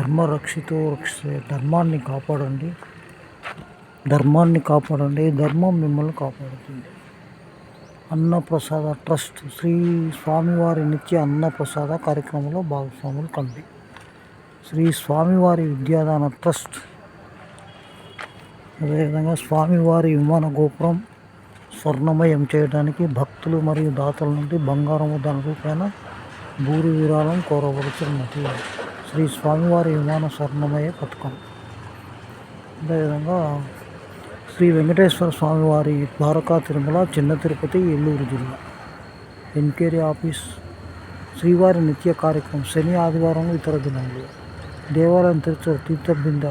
ధర్మరక్షితో రక్షితే ధర్మాన్ని కాపాడండి, ధర్మం మిమ్మల్ని కాపాడుతుంది. అన్నప్రసాద ట్రస్ట్ శ్రీ స్వామివారి నిత్య అన్నప్రసాద కార్యక్రమంలో భాగస్వాములు కండి. శ్రీ స్వామివారి విద్యాదాన ట్రస్ట్, అదేవిధంగా స్వామివారి విమాన గోపురం స్వర్ణమయం చేయడానికి భక్తులు మరియు దాతల నుండి బంగారము ధన రూపాయన భూరి విరాళం కోరబడుతున్నది. శ్రీ స్వామివారి విమాన స్వర్ణమయ పథకం. అదేవిధంగా శ్రీ వెంకటేశ్వర స్వామివారి ద్వారకా తిరుమల చిన్న తిరుపతి ఏలూరు జిల్లా ఎన్కేరి ఆఫీస్. శ్రీవారి నిత్య కార్యక్రమం శని ఆదివారం ఇతర దినాలు. దేవాలయం తెరిచే తీర్థబింద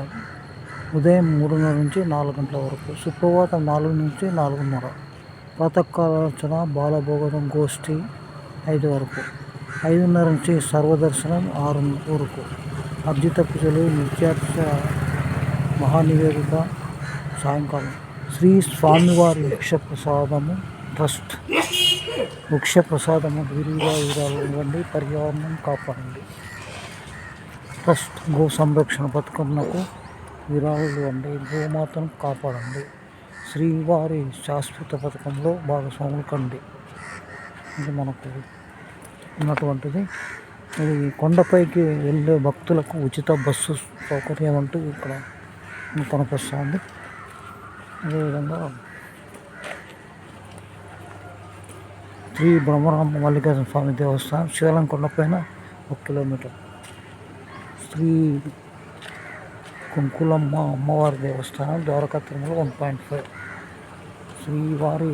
ఉదయం 3:30 నుంచి 4 గంటల వరకు, సుప్రభాతం 4 నుంచి 4:30, ప్రాతకాలార్చన బాలభోగం గోష్ఠి 5 వరకు, 5:30 నుంచి సర్వదర్శనం 6 వరకు, అర్జిత పూజలు నిత్యార్చ మహానివేదిక సాయంకాలం. శ్రీ స్వామివారి వృక్షప్రసాదము ట్రస్ట్, వృక్షప్రసాదము విరిగా ఇవ్వండి, పర్యావరణం కాపాడండి. ట్రస్ట్ గో సంరక్షణ పథకంకు విరాళాలు ఇవ్వండి, గోమాతను కాపాడండి. శ్రీవారి శాశ్వత పథకంలో భాగస్వాములు కండి. ఇది మనకు ఉన్నటువంటిది. ఇది కొండపైకి వెళ్ళే భక్తులకు ఉచిత బస్సు సౌకర్యం అంటూ ఇక్కడ కనపరుస్తుంది. అదేవిధంగా శ్రీ బ్రహ్మరామ మల్లికార్జున స్వామి దేవస్థానం శివలం కొండపైన 1 కిలోమీటర్. శ్రీ కుంకులమ్మ అమ్మవారి దేవస్థానం ద్వారకా తిరుమల 1.5. శ్రీవారి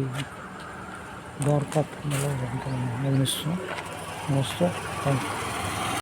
ద్వారకా తిరుమల నిర్మిస్తున్నాం. నమస్తే, థ్యాంక్ యూ.